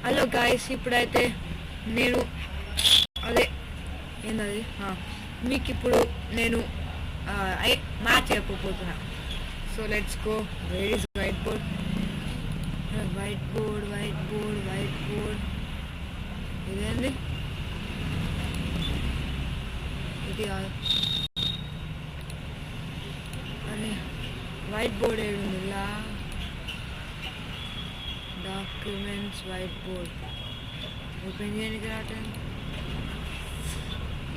Hello guys, ఇప్పుడైతే నేను అదే ఏంటది మీకు ఇప్పుడు నేను మ్యాచ్ చెప్పబోతున్నా. So let's go. Where is whiteboard? Whiteboard whiteboard whiteboard ఇదేంది? ఇది అరే వైట్ బోర్డ్ ఏడుంది? ఇలా డాక్యుమెంట్స్ వైట్ బోర్డ్ ఓపెన్ చేయడానికి రావటం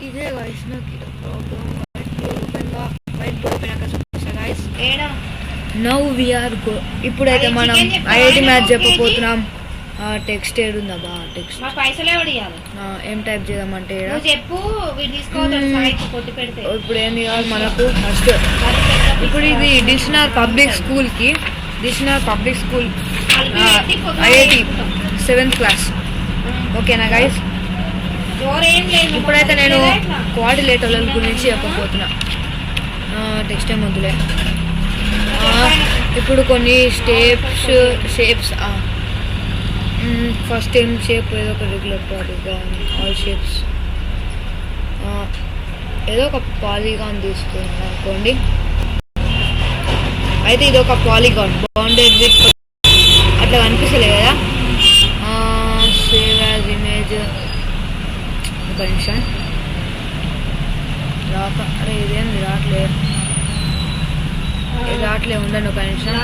ఇదే గాయస్. నాకు ప్రాబ్లం. వైట్ బోర్డ్ ఓపెన్ అయ్యాక నౌ వీఆర్ గో. ఇప్పుడైతే మనం ఐఐటి మ్యాథ్స్ చెప్పబోతున్నాం. టెక్స్ట్ ఏడుందా బా? టెక్స్ట్ ఏం టైప్ చేద్దామంటే ఇప్పుడు ఏం చేయాలి మనకు? ఫస్ట్ ఇప్పుడు ఇది డిస్నర్ పబ్లిక్ స్కూల్కి public school IIT 7th class. ఓకేనా గైస్? ఇప్పుడైతే నేను కోఆర్డినేటర్ల గురించి చెప్పబోతున్నా. టెక్స్ట్ ఏం వద్దులే. ఇప్పుడు కొన్ని షేప్స్ ఫస్ట్ ఏం షేప్ ఏదో ఒక రెగ్యులర్ పాలిగాన్, ఆల్ షేప్స్ ఏదో ఒక పాలిగాన్ తీసుకున్నాను అనుకోండి. అయితే ఇది ఒక పాలిగాన్ బౌండెడ్ విత్ అట్లా కనిపిస్తలే కదా. సేవ్ యాజ్ ఇమేజ్ ఒక నిమిషం. అరే ఇదేంది రావట్లే ఉండండి ఒక నిమిషం.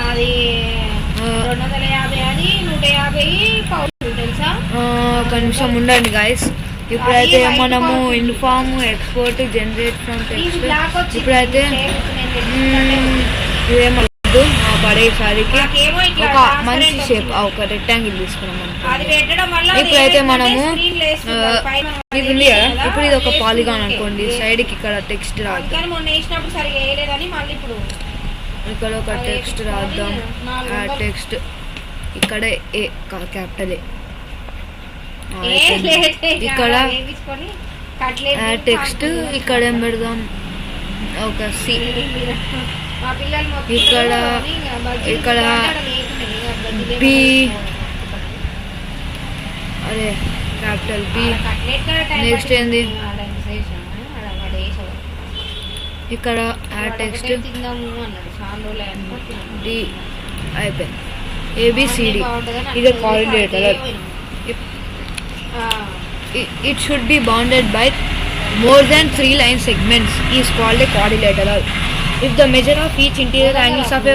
ఒక నిమిషం ఉండండి గాయస్. ఇప్పుడైతే మనము inform export generate from text. ఇప్పుడైతే ఇదేమో పడేసరికి ఒక మంచి షేప్ ఒక రెక్టాంగిల్ తీసుకున్నాం. ఇప్పుడైతే మనము ఇది ఉంది కదా, ఇప్పుడు ఇది ఒక పాలిగాన్ అనుకోండి. సైడ్కి ఇక్కడ టెక్స్ట్ రాద్దాం. ఇక్కడ ఒక టెక్స్ట్ రాద్దాం. ఆ టెక్స్ట్ ఇక్కడ ఏ క్యాపిటల్ ఏ. ఇక్కడ టెక్స్ట్ ఇక్కడ ఏం పెడదాం? ఒక సి. ఇక్కడ బి. అదే క్యాపిటల్ బి. నెక్స్ట్ ఏంది? ఇక్కడ టెక్స్ట్ డి అయిపోయింది. ఏబిసిడి. ఇది coordinator. It should be bounded by more than 3 line segments is called a quadrilateral. If the measure of each interior angles of a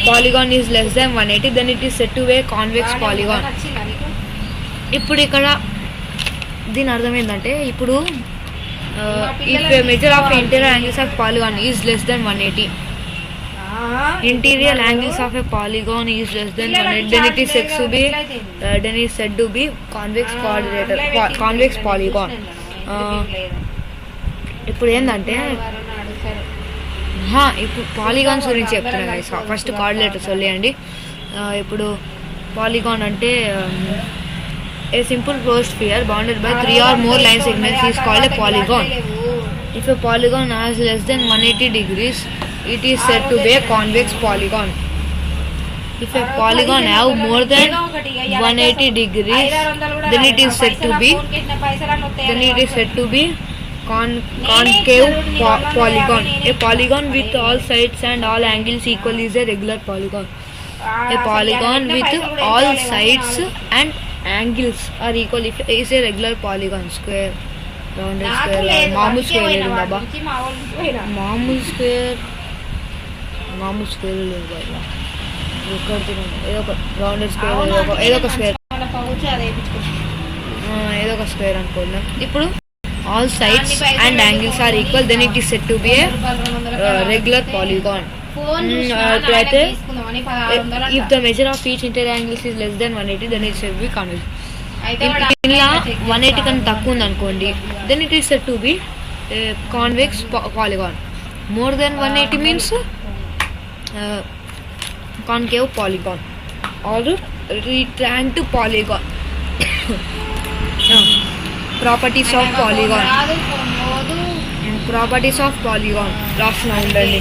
polygon is less than 180, then it is said to be a convex polygon. ఇప్పుడు ఇక్కడ దీని అర్థం ఏంటంటే, ఇప్పుడు if a measure of interior angles of polygon is less than 180, interior angles of a polygon is less than 180, then it is said to be convex quadrilateral, convex polygon. ఇప్పుడు ఏంటంటే ఇప్పుడు polygons గురించి చెప్తున్నా గైస్. ఫస్ట్ కోఆర్డినేటర్స్ వదిలేయండి. ఇప్పుడు polygon అంటే ఏ simple closed sphere bounded by 3 or more line segments is called a polygon. If a polygon has less than 180 degrees, it is said to be a convex polygon. If a polygon have more than 180 degrees, then it is said to be concave polygon. A polygon with all sides and all angles equal is a regular polygon. A polygon with all sides and angles are equal is a regular polygon. Square, rounded square, మామూలు square ఏడుందా? మామూలు square లేదు బాగా. ఏదో ఒక rounded square, ఏదో ఒక square అనుకుందాం. ఇప్పుడు all sides and angles are equal, then it is said to be a regular polygon. If the measure of each interior angles is less than 180, then it should be convex. ఇలా 180 కన్నా తక్కువ ఉంది అనుకోండి, then it is said to be a convex polygon. More than 180 means concave polygon or retracted polygon. Properties of polygon. రాసిన ఉండండి.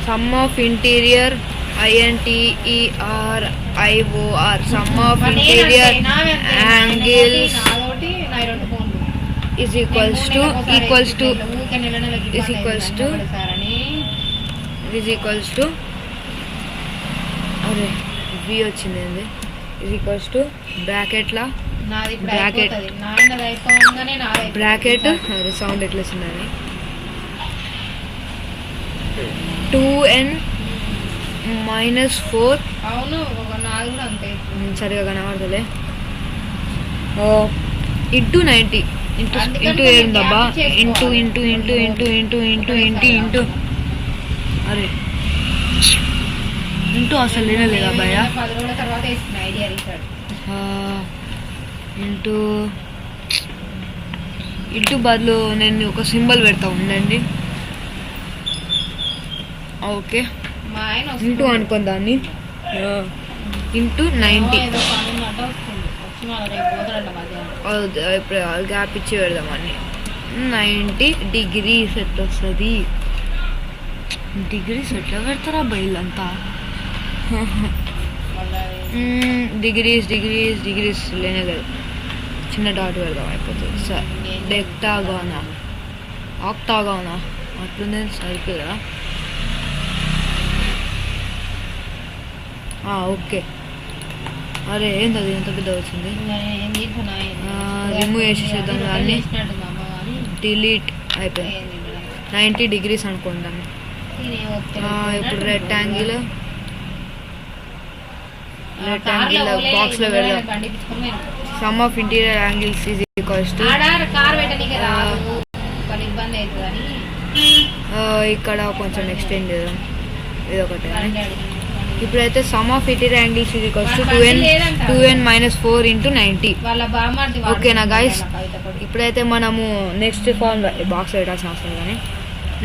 sum of interior INTERIOR sum of interior angles is equals to అరే V వచ్చింది is equals to bracket అరే sound ఎట్లా వస్తుందని 2n -4 సరిగా కనబడతలే into 90 into ఏందబ్బా into అరే ఇంటూ అసలు లేదా భయ ఇంటూ బదులు నేను ఒక సింబల్ పెడతా ఉండండి. ఓకే ఇంటూ అనుకోని దాన్ని ఇంటూ 90 ఇప్పుడు గ్యాప్ ఇచ్చి పెడదామని 90 degrees ఎట్లా వస్తుంది డిగ్రీస్ ఎట్లా పెడతారా బయలంతా డిగ్రీస్ లేనే లేదు చిన్న డాట్ పెడదాం అయిపోతుంది సార్ డెక్టాగానా ఆక్టాగానా అట్లుంది సరిపోదా ఓకే అరే ఏంది అది ఎంత పెద్ద వచ్చింది రిమూవ్ చేసేద్దాం దాన్ని డిలీట్ అయిపోయింది 90 degrees అనుకుందాం. ఇప్పుడు రెక్టాంగిల్ బాక్స్ లో పెడదాం some of interior angles is equals to ఇక్కడ కొంచెం ఎక్స్టెండ్ చేద్దాం ఇది ఒకటి. ఇప్పుడైతే some of interior angles is equals to 2n -4 into 90. ఓకేనా గైస్? ఇప్పుడైతే మనము నెక్స్ట్ ఫార్మ్ బాక్స్ పెట్టాల్సిన అవసరం కానీ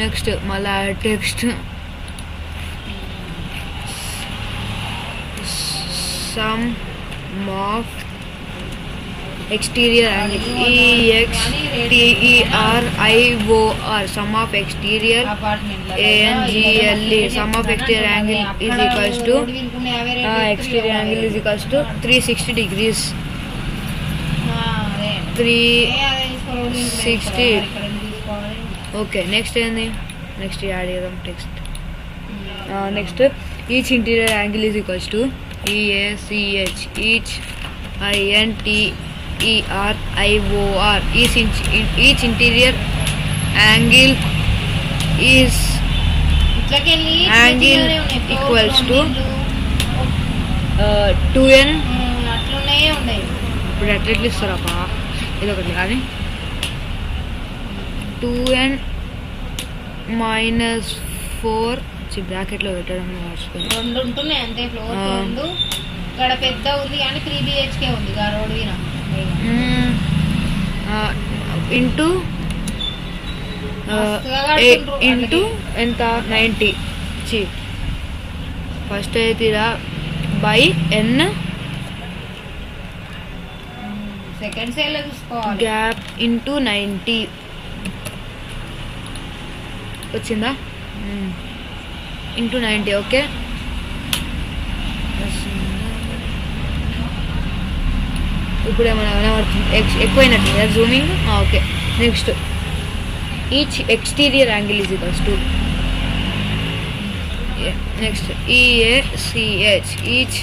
నెక్స్ట్ మళ్ళీ text some of exterior angle EXTERIOR sum of exterior ANGLE sum of exterior angle is equals to exterior angle is equals to 360 degrees 360. okay next ఏంది next add చేద్దాం text next each interior angle is equals to EACH each INTERIOR each interior angle is angle equals to 2n ఇప్పుడు అట్లా ఇస్తారప్పా ఇది ఒకటి కానీ 2n -4 బ్రాకెట్లో పెట్టడం మర్చిపోయింది. 2 ఉంటున్నాయి అంతే ఫ్లోర్ 2 ఇక్కడ పెద్ద ఉంది కానీ 3 BHK ఉంది రోడ్ విన ఇంటూ ఎంత 90 ఫస్ట్ అయితే బై n సెకండ్ సెల్ చూసుకోవాలి గ్యాప్ ఇంటూ 90 వచ్చిందా ఇంటూ 90. ఓకే ఇప్పుడు ఏమైనా కనబడుతుంది ఎక్కువైనట్టు zooming. Okay next each exterior angle is equals to next EACH each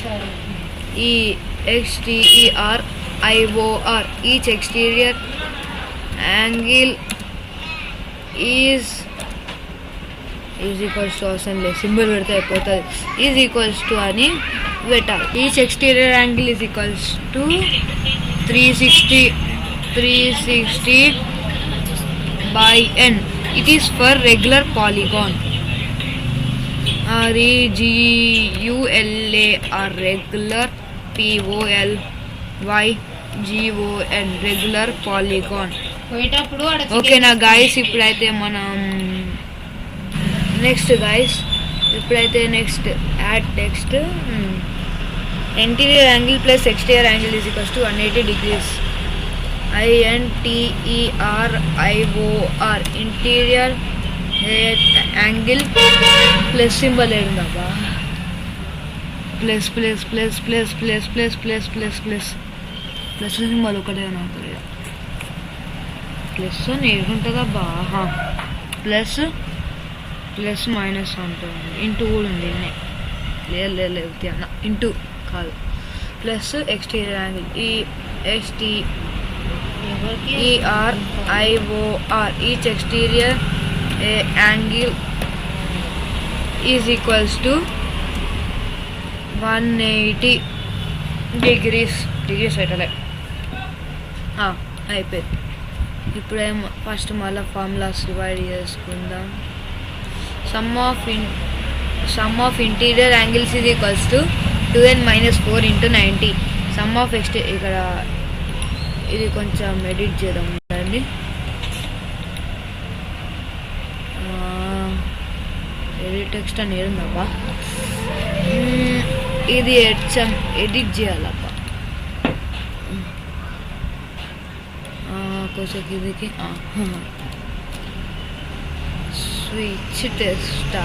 EXTERIOR each exterior angle is equals to అవసరం లేదు సింబల్ పెడితే అయిపోతుంది ఈజ్ ఈక్వల్స్ టు అని పెట్టాలి. Each exterior angle is equals to 360 by n. It is for regular polygon. REGULAR regular POLYGON regular polygon. ఓకేనా guys? ఇప్పుడైతే మనం next guys ఇప్పుడైతే next add text interior angle plus exterior angle is equals to 180 degrees INTERIOR interior angle plus symbol ఏందబ్బా plus plus plus plus plus plus plus plus plus plus symbol ఒకటే అవుతుంది plus నేర్చుకుంటుందా బాగా plus plus minus ఉంటుంది into కూడా ఉంది లేదు అన్న into కాదు plus exterior angle ESTERIOR each exterior angle is equals to 180 degrees పెట్టలే అయిపోయింది. ఇప్పుడేమో ఫస్ట్ మళ్ళీ ఫార్ములాస్ డివైడ్ చేసుకుందాం. Some of interior angles is equals to 2n-4 × 90. Some of ఇక్కడ ఇది కొంచెం ఎడిట్ చేద్దాం అండి. ఎడిట్ టెక్స్ట్ అని ఏడుందబ్బా, ఇది ఎడిట్ చేయాలబ్బా కొంచెం ఇదికి స్విచ్ టెక్స్ట్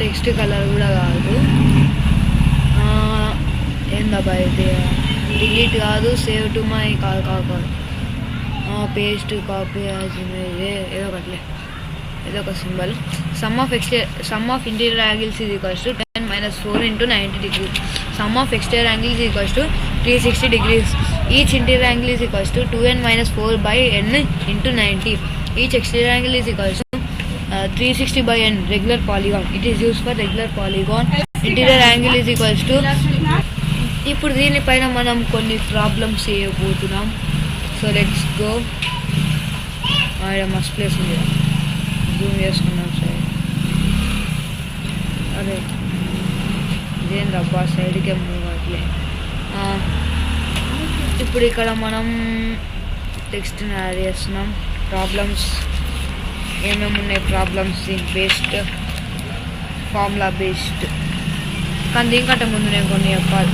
టెక్స్ట్ కలర్ కూడా కాదు ఏందబ్బా ఇది డిలీట్ కాదు సేవ్ టు మై కాదు పేస్ట్ కాపీ ఏదో ఒకట్లే ఏదో ఒక symbol. Some of interior angles is equals to 10-4 × 90 degrees. Some of exterior angles is equals to 360 degrees. Each interior angle is equals to 2n-4/n × 90. Each exterior angle is equals to 360/n regular polygon. It is use for regular polygon. Interior angle is equals to ఇప్పుడు దీనిపైన మనం కొన్ని problems చేయబోతున్నాం. So let's go. Must place ఉంది, Zoom చేసుకున్నాం sir. అదే ఇదేం రబ్బా సైడ్కే move అట్లే. ఇప్పుడు ఇక్కడ మనం టెక్స్ట్ని యాడ్ చేస్తున్నాం. ప్రాబ్లమ్స్ ఏమేమి ఉన్నాయి, ప్రాబ్లమ్స్ బేస్డ్ ఫార్ములా బేస్డ్. కానీ దీనికంటే ముందు నేను కొన్ని చెప్పాలి.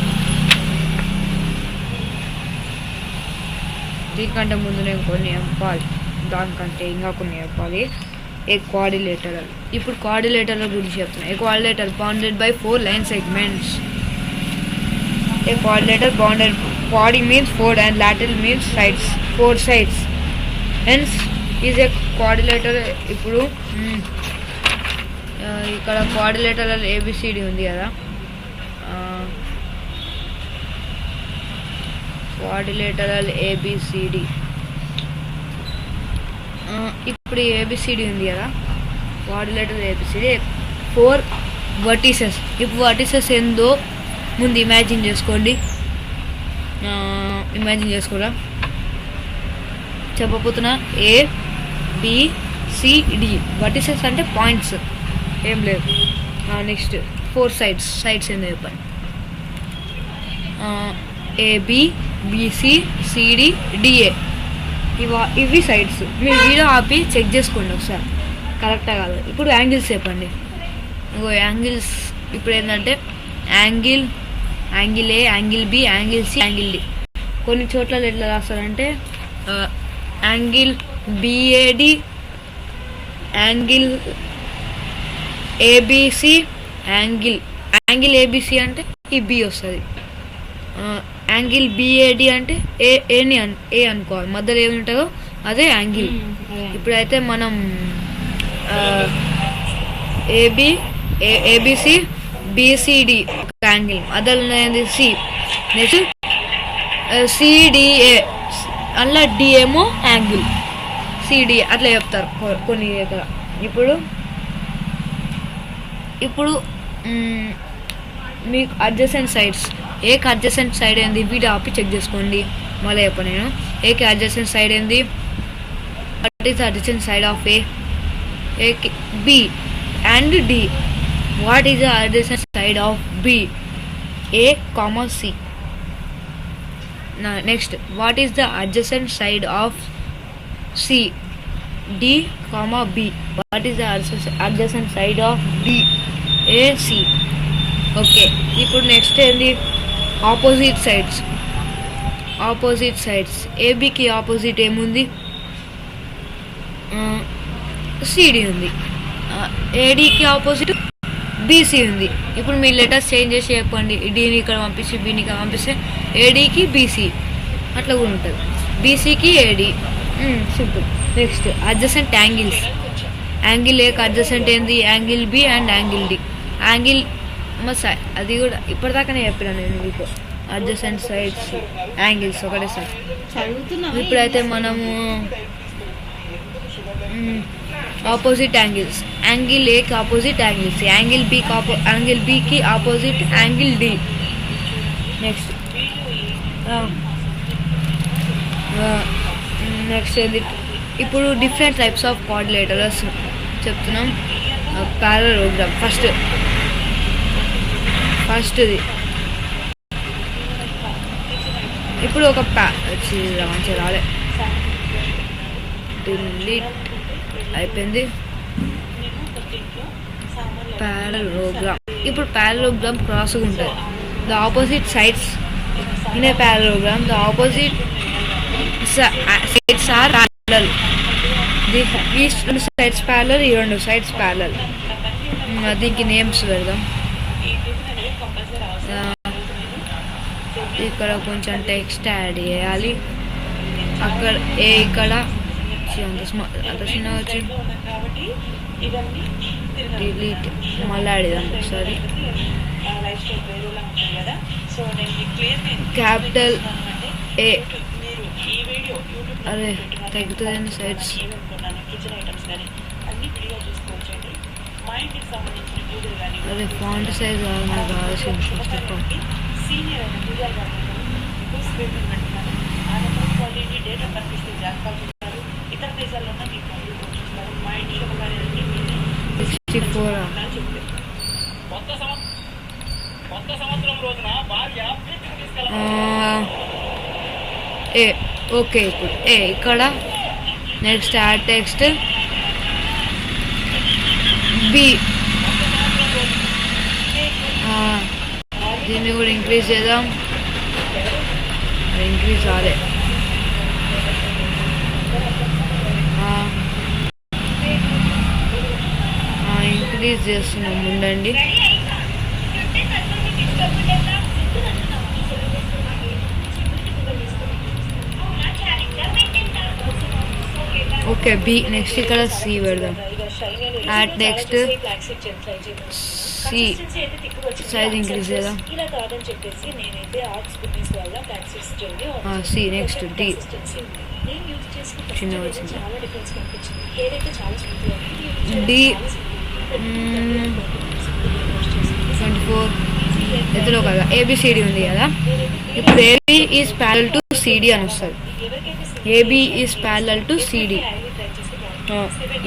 దానికంటే ఇంకా కొన్ని చెప్పాలి. ఏ కోఆర్డినేటర్, ఇప్పుడు కోఆర్డినేటర్ల గురించి చెప్తున్నాను. A coordinator bounded by 4 line segments. A coordinator bounded body means 4 and lateral means sides, 4 sides. Hence is a coordinator. ఇప్పుడు ఇక్కడ కోఆర్డినేటర్ ABCD ఉంది కదా, కోఆర్డినేటర్ ABCD. ఇప్పుడు ABCD ఉంది కదా, కోఆర్డినేటర్ ABCD 4 vertices. ఇప్పుడు వర్టిసెస్ ఏందో ముందు ఇమాజిన్ చేసుకోండి. చేసుకోరా చెప్పబోతున్నా. ABCD వర్టిసెస్ అంటే పాయింట్స్, ఏం లేదు. నెక్స్ట్ 4 సైడ్స్ ఏందో చెప్పండి. ABBCCDDA ఇవి సైడ్స్. మీరు వీడియో ఆపి చెక్ చేసుకోండి ఒకసారి కరెక్టా కాదు. ఇప్పుడు యాంగిల్స్ చెప్పండి. ఇంకో యాంగిల్స్ ఇప్పుడు ఏంటంటే angle A, angle B, angle C, angle D. కొన్ని చోట్ల ఎట్లా రాస్తారంటే angle BAD, angle ABC, angle ABC అంటే ఈ B వస్తుంది. యాంగిల్ BAD అంటే ఏ అనుకోవాలి, మధ్యలో ఏమి ఉంటుందో అదే యాంగిల్. ఇప్పుడైతే మనం ABC BCD ఒక యాంగిల్, మధ్యలో ఉన్నది C. నెక్స్ట్ CDA, అలా D ఏమో యాంగిల్, CDA అట్లా చెప్తారు కొన్ని దగ్గర. ఇప్పుడు మీకు అడ్జసెంట్ సైడ్స్, ఏకి అడ్జసెంట్ సైడ్ ఏంది వీడియో ఆపి చెక్ చేసుకోండి. మళ్ళీ చెప్ప నేను ఏకి అడ్జసెంట్ సైడ్ ఏంది, what is adjacent side of ఏకి B and D. What is the adjacent side of B, A, C. Next what is the adjacent side of C, D, B. What is the adjacent side of D, A, C. Okay. ఇప్పుడు next ఏంది opposite sides. ఏబికి opposite ఏముంది, CD ఉంది. ADకి opposite BC ఉంది. ఇప్పుడు మీ letters change చేసి చెప్పండి, డీని ఇక్కడ పంపిస్తే బీని ఇక్కడ పంపిస్తే ఏడీకి బీసీ అట్లా కూడా ఉంటుంది, బీసీకి AD. Simple. Next adjacent angles. Angle ఏకి అడ్జసెంట్ ఏంది? Angle B and angle D. Angle అది కూడా ఇప్పటిదాకానే చెప్పినా నేను మీకు. అడ్జసెంట్ సైడ్స్ యాంగిల్స్ ఒకటే సార్. ఇప్పుడైతే మనము ఆపోజిట్ యాంగిల్స్. యాంగిల్ ఏకి ఆపోజిట్ యాంగిల్స్, యాంగిల్ బికి ఆపోజిట్ యాంగిల్ డి. నెక్స్ట్ ఏది? ఇప్పుడు డిఫరెంట్ టైప్స్ ఆఫ్ కోఆర్డినేటర్స్ చెప్తున్నాం. పారలోగ్రామ్ ఫస్ట్ది. ఇప్పుడు ఒక మంచిగా రాలే, డిలీట్ అయిపోయింది. పారలోగ్రామ్. ఇప్పుడు పారలోగ్రామ్ క్రాస్గా ఉంటుంది. The opposite sides in a parallelogram, the opposite sides are parallel. These two sides parallel, ఈ రెండు sides parallel. దీనికి నేమ్స్ పెడదాం. ఇక్కడ కొంచెం టెక్స్ట్ యాడ్ చేయాలి. అక్కడ ఇక్కడ అంత చిన్నగా వచ్చింది. డిలీట్ మళ్ళీ ఆడేదాం ఒకసారి. క్యాపిటల్ ఏ. అరే తగ్గుతుందండి సైడ్స్. అదే ఫాంట్ సైజ్ నాకు కావాల్సింది. ఏ ఓకే. ఇప్పుడు ఇక్కడ నెక్స్ట్ యాడ్ టెక్స్ట్ బి. దీన్ని కూడా ఇంక్రీజ్ చేద్దాం. ఇంక్రీజ్ రాలే. ఇంక్రీజ్ చేస్తున్నాం ఉండండి. Okay B. నెక్స్ట్ ఇక్కడ సి పెడదాం. Add next C. Size increase చేద్దాం. సి. Next D. చిన్నగా వచ్చింది. డి 24 ఎదులో కదా ఏబిసిడి ఉంది కదా. ఇప్పుడు AB is parallel to CD అని వస్తుంది. AB is parallel to CD.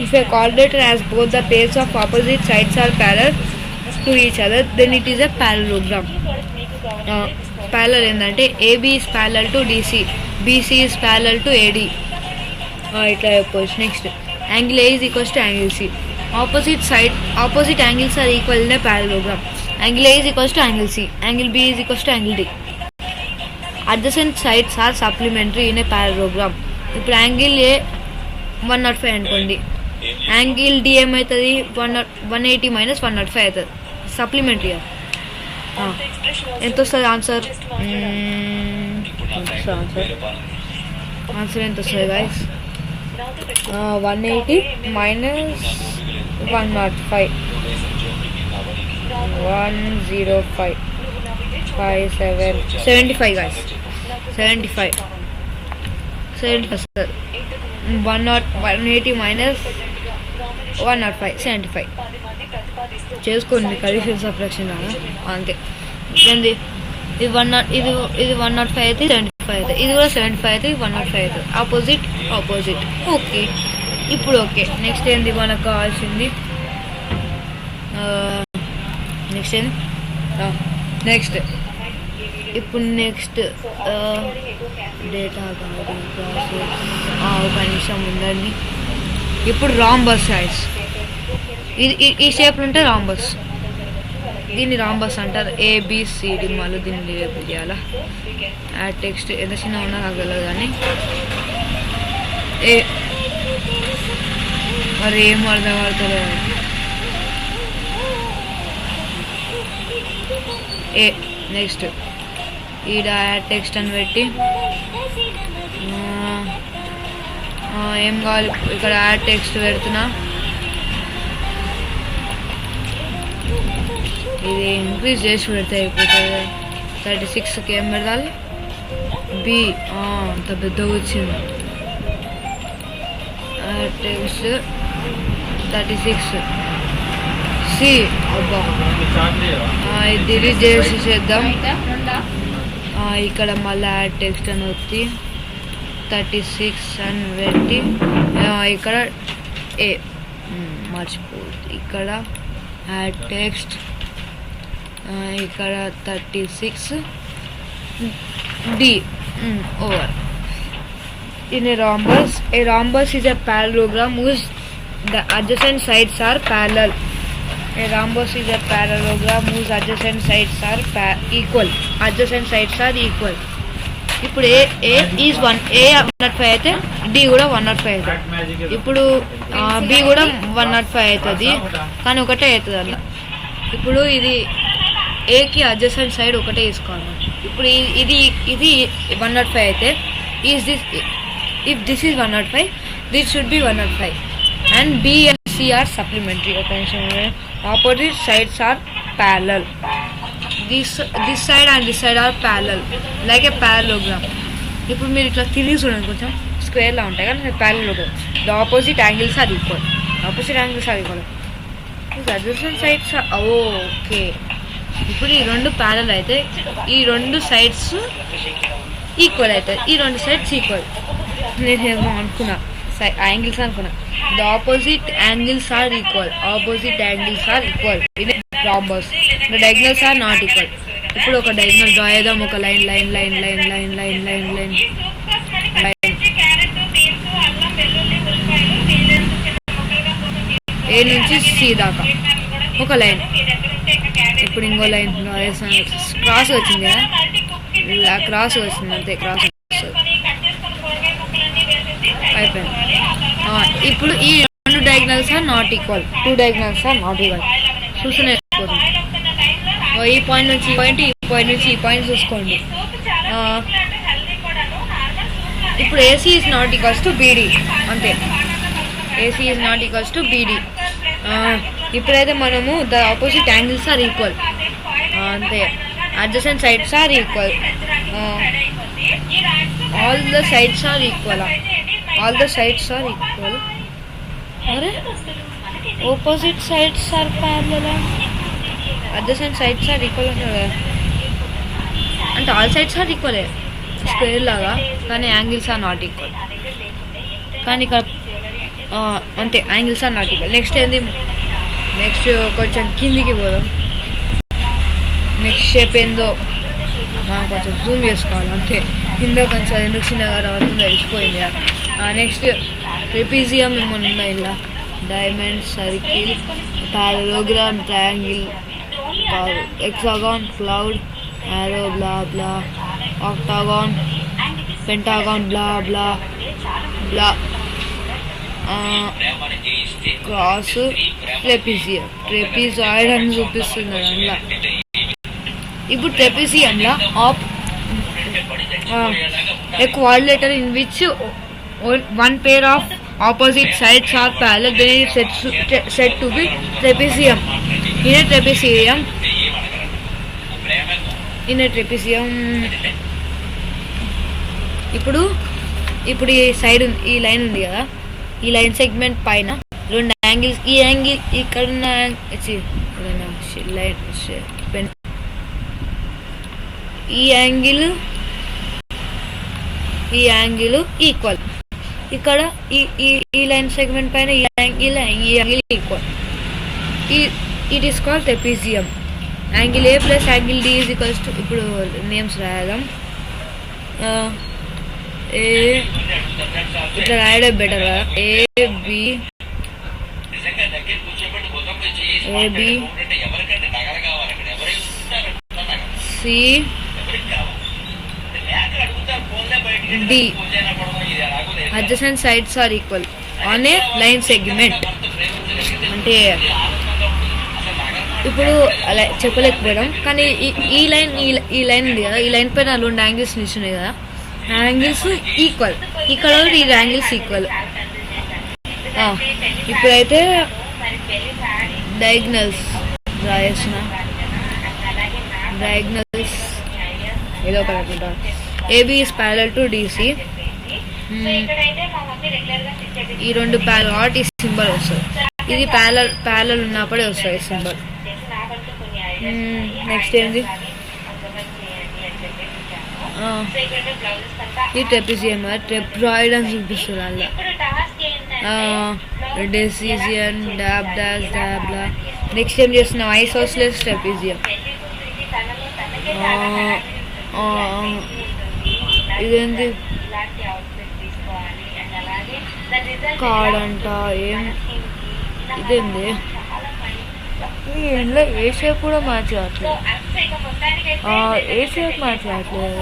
If a coordinator has both the pairs of opposite sides are parallel to each other, then it is a parallelogram. Parallel ఏంటంటే AB is parallel to DC, BC is parallel to AD. ఇట్లా చెప్పవచ్చు. Next angle A is equals to angle C. Opposite angles are equal in a parallelogram. Angle A is equals to angle C, angle B is equals to angle D. Adjacent sides are supplementary in a parallelogram. ఇప్పుడు angle A 105 అనుకోండి, angle D ఏమవుతుంది? 180 minus 105 అవుతుంది. Supplementary. ఎంత వస్తుంది answer? Answer ఎంత వస్తుంది guys? 180 minus 105 105 75 guys. 75 sir. 180 minus 105 75 చేసుకోండి. కలీషన్ subtraction అంతే. ఇది 105 అయితే 75 అవుతుంది. ఇది కూడా 75 అయితే 105 అవుతుంది. ఆపోజిట్. ఓకే. ఇప్పుడు ఓకే. నెక్స్ట్ ఏంది మనకు కావాల్సింది? నెక్స్ట్ ఇప్పుడు డేటా ఒక నిమిషం ఉందండి. ఇప్పుడు రాంబస్ సైడ్స్ ఈ షేప్లు ఉంటే రాంబస్. దీన్ని రాంబస్ అంటారు. ABCD. మళ్ళీ దీన్ని లేబుల్ చేయాలా? యాడ్ టెక్స్ట్ ఎంత చిన్న ఉన్నా నాకు తెలియదు కానీ మరి ఏం అర్థం పడతలేదు. ఏ. నెక్స్ట్ ఈడ యాడ్ టెక్స్ట్ అని పెట్టి ఏం కావాలి ఇక్కడ యాడ్ టెక్స్ట్ పెడుతున్నా. ఇది ఇంక్రీజ్ చేసి పెడితే అయిపోతుంది. 36కి ఏం పెడతాలి? బి. అంత పెద్దగా వచ్చింది. Text 36 C. అబ్బా ఇది డిలీట్ చేసి చేద్దాం. ఇక్కడ మళ్ళీ యాడ్ టెక్స్ట్ అని వచ్చి 36 అని పెట్టి ఇక్కడ ఏ మర్చిపోదు. ఇక్కడ యాడ్ టెక్స్ట్ ఇక్కడ 36 D over. In a rhombus is a parallelogram whose the adjacent sides are parallel. A rhombus is a parallelogram whose adjacent sides are equal. Adjacent sides are equal. ఇప్పుడు ఏ is 105 అయితే D కూడా 105 అవుతుంది. ఇప్పుడు B కూడా 105 అవుతుంది, కానీ ఒకటే అవుతుంది అలా. ఇప్పుడు ఇది ఏకి అడ్జసెంట్ సైడ్ ఒకటే తీసుకోవాలి. ఇప్పుడు ఇది 105 అయితే is this. If this is 105, this should be 105, and B and C are supplementary. Opposite sides are parallel. This side and this side are parallel, like a parallelogram. ఇప్పుడు మీరు ఇట్లా తిరిగి చూడండి, కొంచెం స్క్వేర్లా ఉంటాయి కానీ parallelogram. The opposite angles are equal. Opposite angles are equal. These adjacent sides are okay. ఇప్పుడు ఈ రెండు ప్యారల్ అయితే ఈ రెండు సైడ్స్ ఈక్వల్ అవుతాయి. ఈ రెండు సైడ్స్ ఈక్వల్. నేనేమో అనుకున్నా యాంగిల్స్ అనుకున్నా. The opposite angles are equal. Opposite angles are equal in rhombus. The diagonals are not equal. ఇప్పుడు ఒక డయాగ్నల్ డ్రా చేద్దాం. ఒక line line line line line line line line line A నుంచి C దాకా ఒక లైన్. ఇప్పుడు ఇంకో లైన్ క్రాస్ వచ్చింది కదా, క్రాస్ వచ్చింది అంతే. క్రాస్ అయిపోయింది. ఇప్పుడు ఈ రెండు diagonals are not equal. 2 diagonals are not equal. చూస్తూనే అయిపోతుంది. ఈ పాయింట్ నుంచి ఈ పాయింట్, ఈ పాయింట్ నుంచి ఈ పాయింట్ చూసుకోండి. ఇప్పుడు AC is not equals to BD అంతే. AC is not equals to BD. ఇప్పుడైతే మనము the opposite angles are equal అంతే. Adjacent sides are equal. all the sides are equal. All the sides are equal. Are opposite sides are parallel. Adjacent sides are equal అంటే all sides are equal square లాగా, కానీ angles are not equal. కానీ ఇక్కడ అంతే, angles are not equal. Next ఏంది? Next కొంచెం కిందికి పోదాం. నెక్స్ట్ షేప్ ఏందో మనం కొంచెం జూమ్ చేసుకోవాలి అంతే. కింద కొంచెం ఎందుకు చిన్నగా రావడం తెలిసిపోయింది. నెక్స్ట్ ట్రెపీజియం ఏమన్నా ఉన్నాయి ఇలా. Diamond, circle, parallelogram, triangle, hexagon, cloud, arrow, blah blah, octagon, pentagon, blah blah blah, cross, trapezium. Trapezoid అని చూపిస్తుంది అందులో. ఇప్పుడు ట్రెపీజియంలో a quadrilateral in which one pair of opposite sides are parallel, then it is said to be trapezium. In a trapezium ఇప్పుడు ఈ side ఈ line ఉంది కదా, ఈ లైన్ సెగ్మెంట్ పైన రెండు యాంగిల్స్. ఈ యాంగిల్ ఇక్కడ ఉన్న ఈ యాంగిల్ ఈక్వల్. ఇక్కడ ఈ లైన్ సెగ్మెంట్ పైన ఈ angle equal. It is called trapezium. Angle A plus angle D is equals to, ఇప్పుడు నేమ్స్ రాయదాం. ఏ ఇట్లా రాయడం బెటర్ కదా. AB C D. Adjacent sides are equal on a line segment. అంటే ఇప్పుడు అలా చెప్పలేకపోవడం, కానీ ఈ లైన్ ఈ లైన్ ఉంది కదా, ఈ లైన్ పైన 2 యాంగిల్స్ నిల్చున్నాయి కదా, యాంగిల్స్ ఈక్వల్, ఇక్కడ ఈ యాంగిల్స్ ఈక్వల్. ఇప్పుడైతే డయాగ్నల్స్ రాయేసిన, డయాగ్నల్స్ ఏదో ఒకటి అనుకుంటా. AB is parallel to DC, ఈ 2 ప్యారలల్ కాబట్టి ఈ సింబల్ వస్తుంది. ఇది ప్యారలల్ ఉన్నప్పుడే వస్తుంది సింబల్. నెక్స్ట్ ఏంది, ఈ ట్రెపిజియం ట్రెప్రాయిడ్ అని చూపిస్తుంది అలా. డెసిజియన్ డాబ్ డాష్ డాబ్లా. నెక్స్ట్ ఏం చేస్తున్నాం, ఐసోస్లెస్ ట్రెపిజియం. ఇదేంటి కార్డ్ అంట, ఏం ఇదేంది, ఇంట్లో ఏ షేప్ కూడా మార్చట్లేదు, ఏ షేప్ మార్చట్లేదు.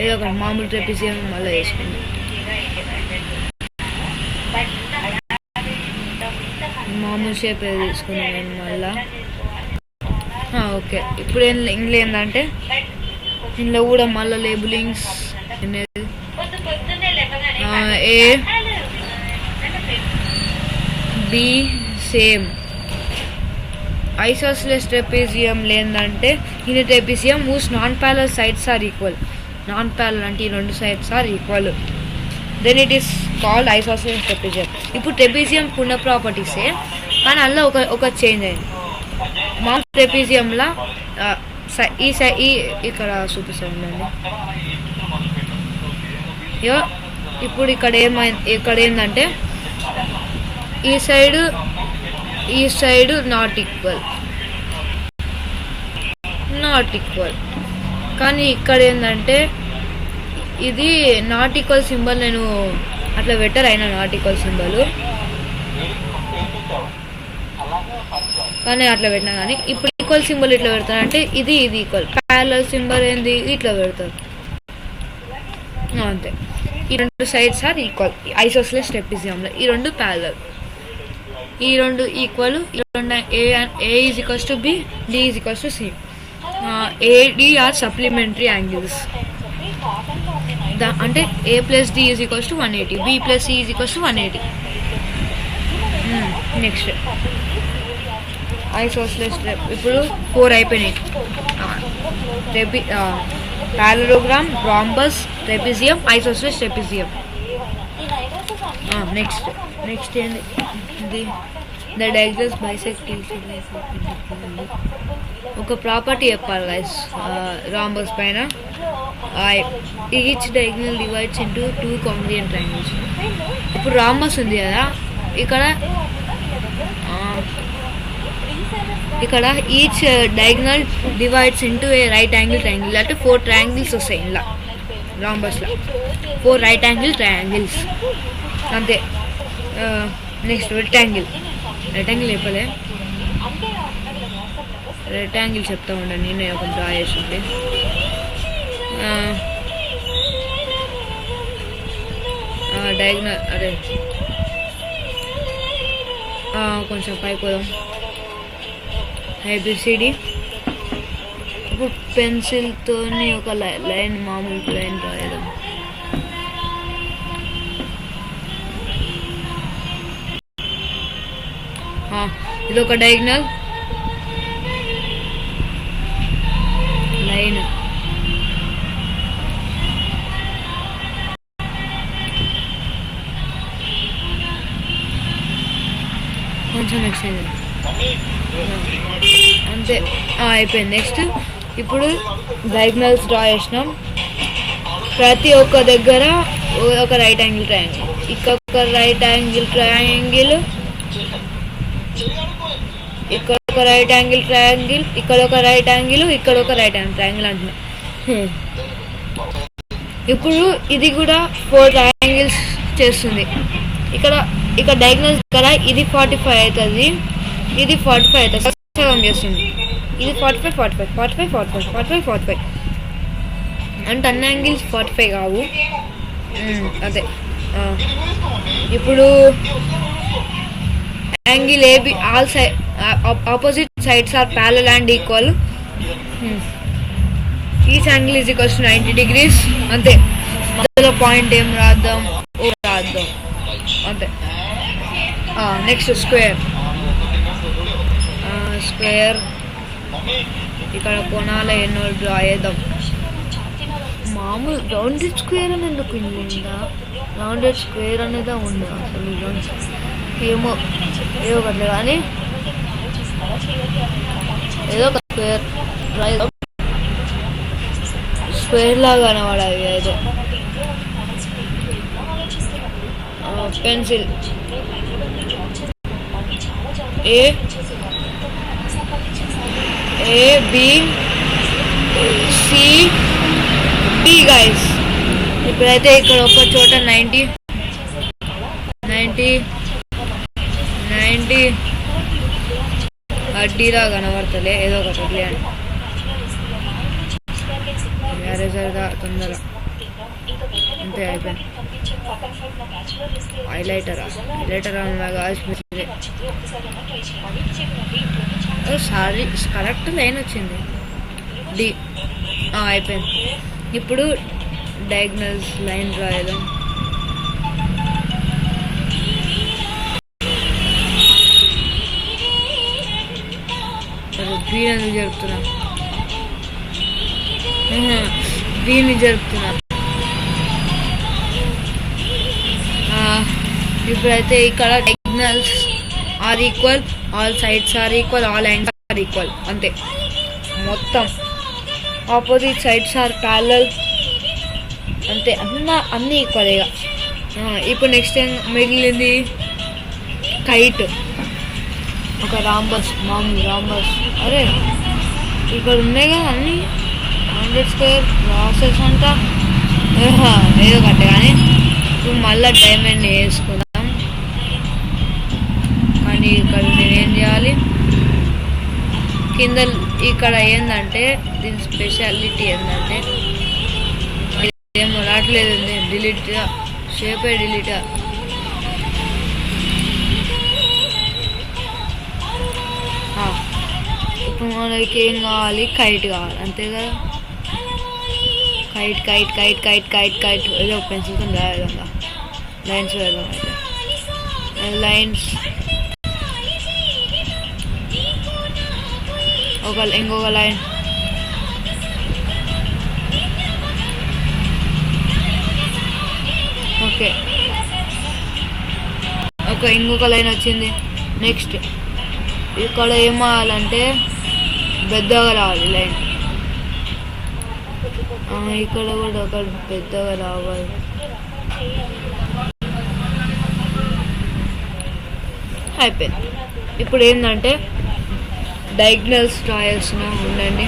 ఏదో ఒకటి మామూలు ట్రెపిజియం మళ్ళీ వేసుకుంది. మామూలు షేప్ ఏదో తీసుకున్నాను నేను మళ్ళా. ఓకే, ఇప్పుడు ఇందులో ఏంటంటే ఇందులో కూడా మళ్ళీ labellings A B same. Isosceles trapezium లేదంటే ఇది trapezium whose non parallel sides are equal. Non parallel అంటే ఈ 2 sides are equal, then it is called isosceles trapezium. ఇప్పుడు ట్రెపిజియం ఉన్న ప్రాపర్టీసే, కానీ అందులో ఒక చేంజ్ అయింది. మా ట్రెపిజియంలో ఈ ఇక్కడ చూపిస్తానండి. ఇప్పుడు ఇక్కడ ఏంటంటే ఈ సైడ్ నాట్ ఈక్వల్, కానీ ఇక్కడ ఏంటంటే ఇది నాట్ ఈక్వల్ సింబల్ నేను అట్లా బెటర్ అయినా నాట్ ఈక్వల్ సింబల్, కానీ అట్లా పెట్టినా. కానీ ఇప్పుడు ఈక్వల్ సింబల్ ఇట్లా పెడతారు అంటే ఇది ఈక్వల్. ప్యారలల్ సింబల్ ఏంది, ఇట్లా పెడతారు అంతే. ఈ 2 సైడ్స్ ఆర్ ఈక్వల్ ఐసోస్లెస్ ట్రెపిజియంలో. ఈ 2 ప్యారలల్, ఈ 2 equal. A is equals to B, D is equals to C. AD are supplementary angles. అంటే A plus D is equals to 180, B plus C is equals to 180. Next isosceles ఇప్పుడు 4 అయిపోయినాయి. Parallelogram, rhombus, trapezium, isosceles trapezium. Next ఏంది, the diagonals bisect ఒక property చెప్పాలి guys. Rhombus పైన each diagonal divides into 2 కాంగ్రుయెంట్ triangles. ఇప్పుడు rhombus ఉంది కదా, ఇక్కడ ఈచ్ డయాగ్నల్ డివైడ్స్ ఇంటూ ఏ రైట్ యాంగిల్ ట్రయాంగిల్. అంటే 4 ట్రయాంగిల్స్ వస్తాయి ఇలా రాంబస్లో, 4 రైట్ యాంగిల్ ట్రయాంగిల్స్ అంతే. నెక్స్ట్ రెక్టాంగిల్ చెప్పలే, రెక్టాంగిల్ చెప్తా ఉండండి, నేను ఒక డ్రా చేసింది. డయాగ్నల్ అదే కొంచెం పైకి పోదాం. ABCD. ఇప్పుడు పెన్సిల్తో ఒక లైన్, మామూలు లైన్ రాయడం. ఇది ఒక డయాగ్నల్ లైన్. కొంచెం ఎక్స్చేంజ్ అంతే, అయిపోయింది. నెక్స్ట్ ఇప్పుడు డయాగ్నల్స్ డ్రా చేసినాం. ప్రతి ఒక్క దగ్గర ఒక రైట్ యాంగిల్ ట్రయాంగిల్, ఇక్కడ ఒక రైట్ యాంగిల్ ట్రయాంగిల్, ఇక్కడ ఒక రైట్ యాంగిల్ ట్రయాంగిల్, ఇక్కడ ఒక రైట్ యాంగిల్, ఇక్కడ ఒక రైట్ యాంగిల్ ట్రయాంగిల్ అంటున్నా. ఇప్పుడు ఇది కూడా 4 ట్రయాంగిల్స్ చేస్తుంది. ఇక్కడ డయాగ్నల్స్ కదా, ఇది 45 అవుతుంది, ఇది 45 అవుతుంది, సగం చేస్తుంది. ఇది 45 అంటే అన్ని యాంగిల్స్ 45 కావు. అదే ఇప్పుడు angle AB all side opposite sides are parallel and equal. Each angle is equals to 90 degrees. అంతే, మధ్యలో పాయింట్ ఏం రాద్దాం, ఓ రాద్దాం అంతే. Next square. స్క్వేర్ ఇక్కడ కోణాల ఎన్నో డ్రా చేద్దాం. మామూలు రౌండెడ్ స్క్వేర్ అని ఎందుకు ఉందా, రౌండెడ్ స్క్వేర్ అనేది ఉందా అసలు ఏమో ఏదో ఒకటి కానీ ఏదో ఒక స్క్వేర్ స్క్వేర్ లాగా కనబడాలి ఏదో. Pencil A B C D guys. ఇప్పుడైతే ఇక్కడ ఒక చోట 90 అడ్డీలా కనబడతలే, ఏదో ఒకటి అని సరిగా తొందర అంతే అయిపోయింది. హైలైటర్ సారీ కరెక్ట్ లైన్ వచ్చింది. డి అయిపోయింది. ఇప్పుడు డయాగ్నల్స్ లైన్ రాయడం. వీణని జరుపుతున్నా, వీణి జరుపుతున్నా. ఇప్పుడైతే ఇక్కడ diagonals are equal, all sides are equal, all angles are equal అంతే. మొత్తం ఆపోజిట్ సైడ్స్ ఆర్ ప్యారలల్ అంతే, అన్నీ ఈక్వల్ ఇక. ఇప్పుడు నెక్స్ట్ ఏం మిగిలింది, కైట్. ఒక రాంబస్, మామూలు రాంబస్. అరే ఇక్కడ ఉన్నాయి కదా అన్నీ 100 స్క్వేర్ ప్రాసెస్ అంతా ఏదో కట్టే కానీ ఇప్పుడు మళ్ళీ డైమండ్ వేసుకుందాం. కానీ ఇక్కడ నేనేం చేయాలి, కింద ఇక్కడ ఏంటంటే దీని స్పెషాలిటీ ఏంటంటే ఏమో రావట్లేదు, డిలీట్ షేపే డిలీట్. ఇప్పుడు మనకి ఏం కావాలి, కైట్ కావాలి అంతే కదా. Kite kite kite kite kite kite ఏదో పెన్సిల్తో రాయడం, లైన్స్ వేద్దాం. అయితే లైన్స్ ఇంకొక లైన్, ఓకే ఇంకొక లైన్ వచ్చింది. నెక్స్ట్ ఇక్కడ ఏం కావాలంటే పెద్దగా రావాలి లైన్, ఇక్కడ కూడా ఒక పెద్దగా రావాలి. అయిపోయింది. ఇప్పుడు ఏంటంటే డయాగ్నల్స్ రాయాల్సిన ఉండండి.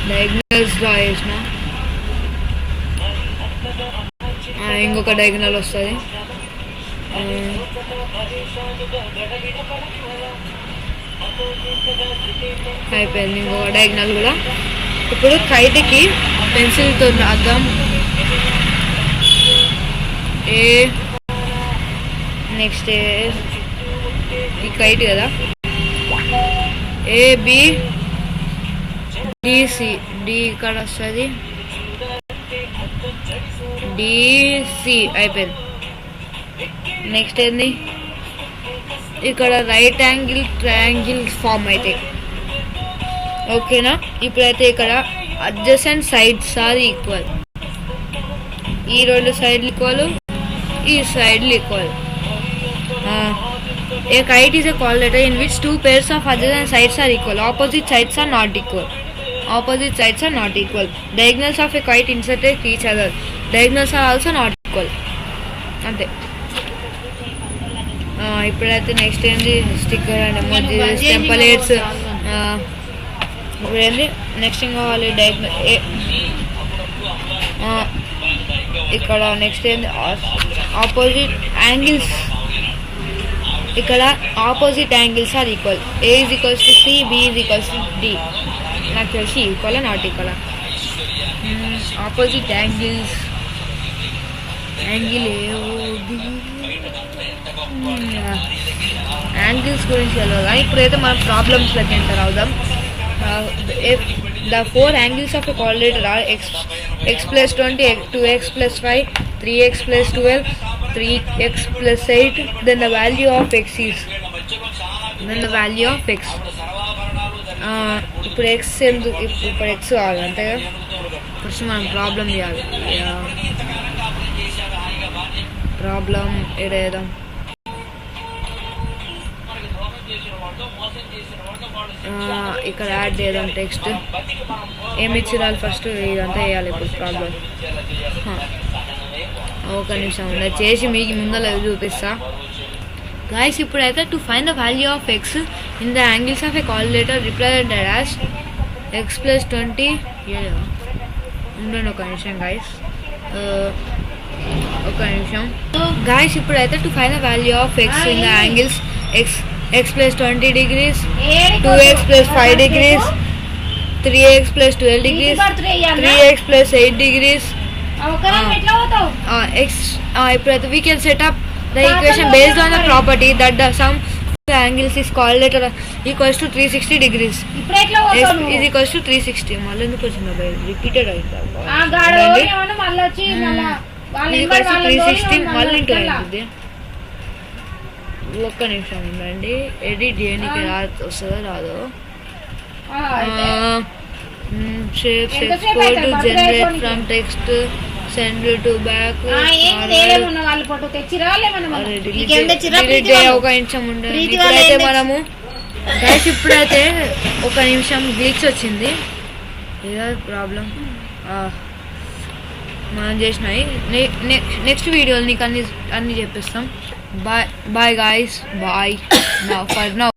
డయాగ్నల్స్ రాయాల్సిన ఇంకొక డయాగ్నల్ వస్తుంది. అయిపోయింది ఇంకొక డయాగ్నల్ కూడా. ఇప్పుడు కైట్కి పెన్సిల్తో రాద్దాం. నెక్స్ట్ ఈ కైట్ కదా, ఏబి డిసి, డి ఇక్కడ వస్తుంది, డిసి అయిపోయింది. నెక్స్ట్ ఏంది, ఇక్కడ రైట్ యాంగిల్ ట్రయాంగిల్ ఫామ్ అయితే ఓకేనా. ఇప్పుడైతే ఇక్కడ అడ్జసెంట్ సైడ్స్ ఆర్ ఈక్వల్, ఈ రెండు సైడ్లు ఈక్వల్, ఈ సైడ్లు equal. A kite is a quadrilateral in which two pairs of adjacent sides are equal. Opposite sides are not equal. Opposite sides are not equal. Diagonals of a kite intersect each other. Diagonals are also not equal. అంతే. ఇప్పుడైతే next ఏంది, sticker and emojis, templates. ఇప్పుడు ఏంది next ఏం కావాలి, diagonal ఇక్కడ next ఏంది, opposite angles. ఇక్కడ opposite angles are equal. A is equals to C, B is equals to D. నాకు తెలిసి equal not equal. Opposite angles angle angles గురించి తెలియదు కానీ ఇప్పుడైతే మనం ప్రాబ్లమ్స్లోకి ఎంటర్ అవుదాం. The four angles of a quadrilateral are x plus 20, 2x plus 5, 3x plus 12, 3x plus 8. Then the value of x is. ఇప్పుడు ఎక్స్ ఎందుకు ఇప్పుడు ఎక్స్ కావాలి అంతే కదా. ఫస్ట్ మనం ప్రాబ్లం చేయాలి. ప్రాబ్లం ఏదేద్దాం. ఇక్కడ యాడ్ చేద్దాం టెక్స్ట్. ఏమి ఇచ్చిరాలి ఫస్ట్ ఇదంతా వేయాలి. ఇప్పుడు ప్రాబ్లం ఒక నిమిషం ఉండదు చేసి మీకు ముందర చూపిస్తా గైస్. ఇప్పుడైతే to find the value of X in the angles of a quadrilateral represented as X plus 20. ఉండండి ఒక నిమిషం గైస్, ఒక నిమిషం గైస్. ఇప్పుడైతే to find the value of X in the angles x plus 20 degrees, 2x plus 5 degrees, 3x plus 12 degrees, 3x plus 8 degrees. Ippudaitu we can set up the equation based on the property that the sum of the angles is quadrilateral equals to 360 degrees. X is equals to 360. మళ్ళీ ఎందుకు వచ్చిందా by repeated అవుతుంది. 360 మళ్ళీ into అవుతుంది. ఒక్క నిమిషం ఉండండి, edit చేయడానికి వస్తుందో రాదో. Shapes export generate from text send to back. ఒక నిమిషం ఉండండి. ఇప్పుడైతే మనము గైస్ ఇప్పుడైతే ఒక నిమిషం గ్లిచ్ వచ్చింది. ఇదే ప్రాబ్లం మనం చేసినాయి. నెక్స్ట్ వీడియోలో నీకు అన్ని చెప్పిస్తాం. Bye guys, bye now for now.